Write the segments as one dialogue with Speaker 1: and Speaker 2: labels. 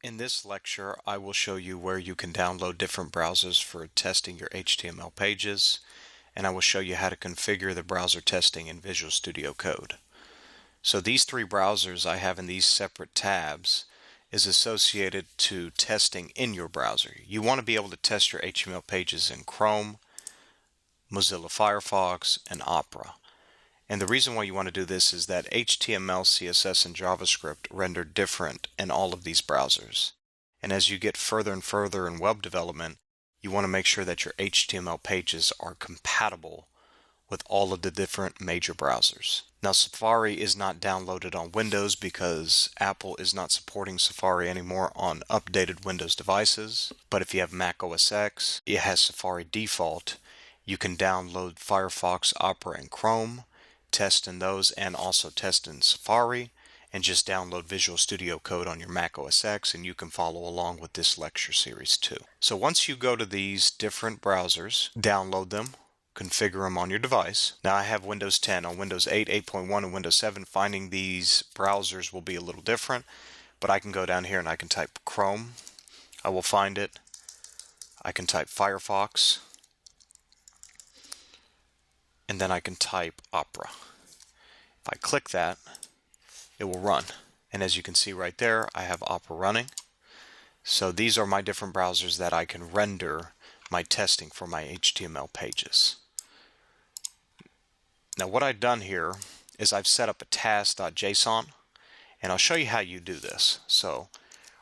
Speaker 1: In this lecture, I will show you where you can download different browsers for testing your HTML pages, and I will show you how to configure the browser testing in Visual Studio Code. So these three browsers I have in these separate tabs is associated to testing in your browser. You want to be able to test your HTML pages in Chrome, Mozilla Firefox, and Opera. And the reason why you want to do this is that HTML, CSS, and JavaScript render different in all of these browsers. And as you get further and further in web development, you want to make sure that your HTML pages are compatible with all of the different major browsers. Now, Safari is not downloaded on Windows because Apple is not supporting Safari anymore on updated Windows devices. But if you have Mac OS X, it has Safari default. You can download Firefox, Opera, and Chrome, test in those, and also test in Safari, and just download Visual Studio Code on your Mac OS X, and you can follow along with this lecture series too. So once you go to these different browsers, download them, configure them on your device. Now I have Windows 10. On Windows 8, 8.1, and Windows 7, finding these browsers will be a little different, but I can go down here and I can type Chrome. I will find it. I can type Firefox, and then I can type Opera. If I click that, it will run. And as you can see right there, I have Opera running. So these are my different browsers that I can render my testing for my HTML pages. Now what I've done here is I've set up a task.json, and I'll show you how you do this. So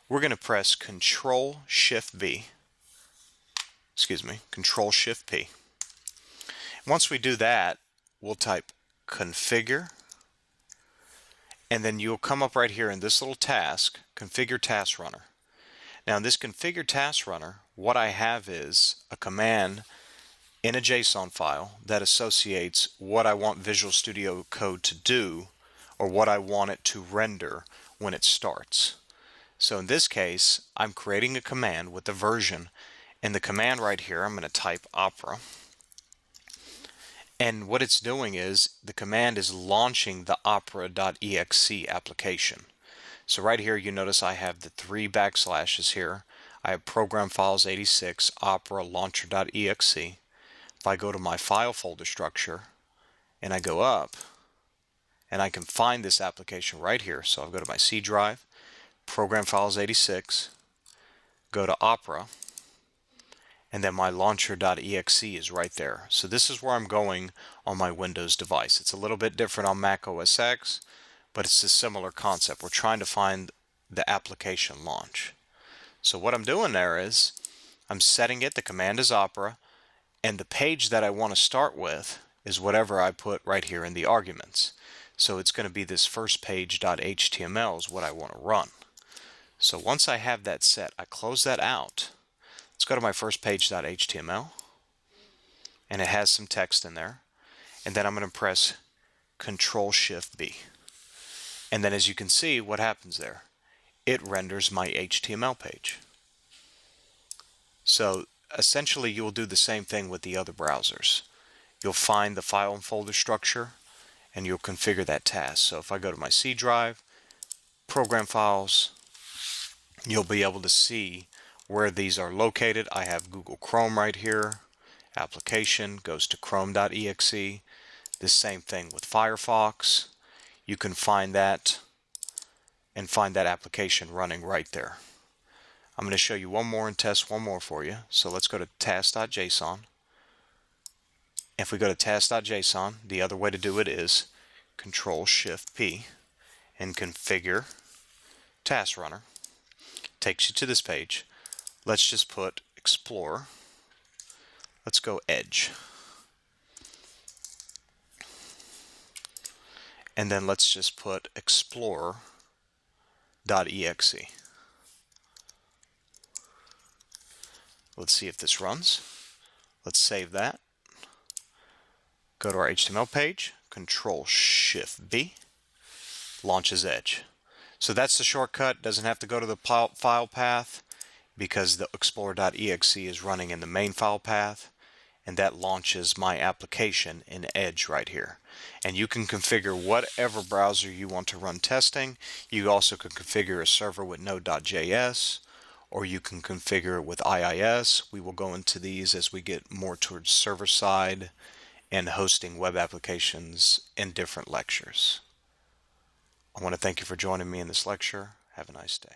Speaker 1: we're going to press Control-Shift-V. Control-Shift-P. Once we do that, we'll type configure, and then you'll come up right here in this little task, configure task runner. Now in this configure task runner, what I have is a command in a JSON file that associates what I want Visual Studio Code to do, or what I want it to render when it starts. So in this case, I'm creating a command with the version, and the command right here, I'm going to type Opera. And what it's doing is the command is launching the opera.exe application. So right here you notice I have the 3 backslashes here. I have program files 86 opera launcher.exe. If I go to my file folder structure and I go up, and I can find this application right here. So I'll go to my C drive, program files 86, go to Opera, and then my launcher.exe is right there. So this is where I'm going on my Windows device. It's a little bit different on Mac OS X, but it's a similar concept. We're trying to find the application launch. So what I'm doing there is I'm setting it, the command is Opera, and the page that I want to start with is whatever I put right here in the arguments. So it's going to be this first page.html is what I want to run. So once I have that set, I close that out. Let's go to my first page.html, and it has some text in there, and then I'm going to press Control-Shift-B, and then as you can see what happens there, it renders my HTML page. So essentially you'll do the same thing with the other browsers. You'll find the file and folder structure and you'll configure that task. So if I go to my C drive, program files, you'll be able to see where these are located. I have Google Chrome right here. Application goes to chrome.exe. The same thing with Firefox. You can find that and find that application running right there. I'm going to show you one more and test one more for you. So let's go to task.json. If we go to task.json, the other way to do it is Control-Shift-P and configure task runner. Takes you to this page. Let's just put Explorer. Let's go Edge. And then let's just put Explorer.exe. Let's see if this runs. Let's save that. Go to our HTML page, Control-Shift-B, launches Edge. So that's the shortcut. Doesn't have to go to the file path because the Explorer.exe is running in the main file path, and that launches my application in Edge right here. and you can configure whatever browser you want to run testing. You also can configure a server with Node.js, or you can configure it with IIS. We will go into these as we get more towards server side and hosting web applications in different lectures. I want to thank you for joining me in this lecture. Have a nice day.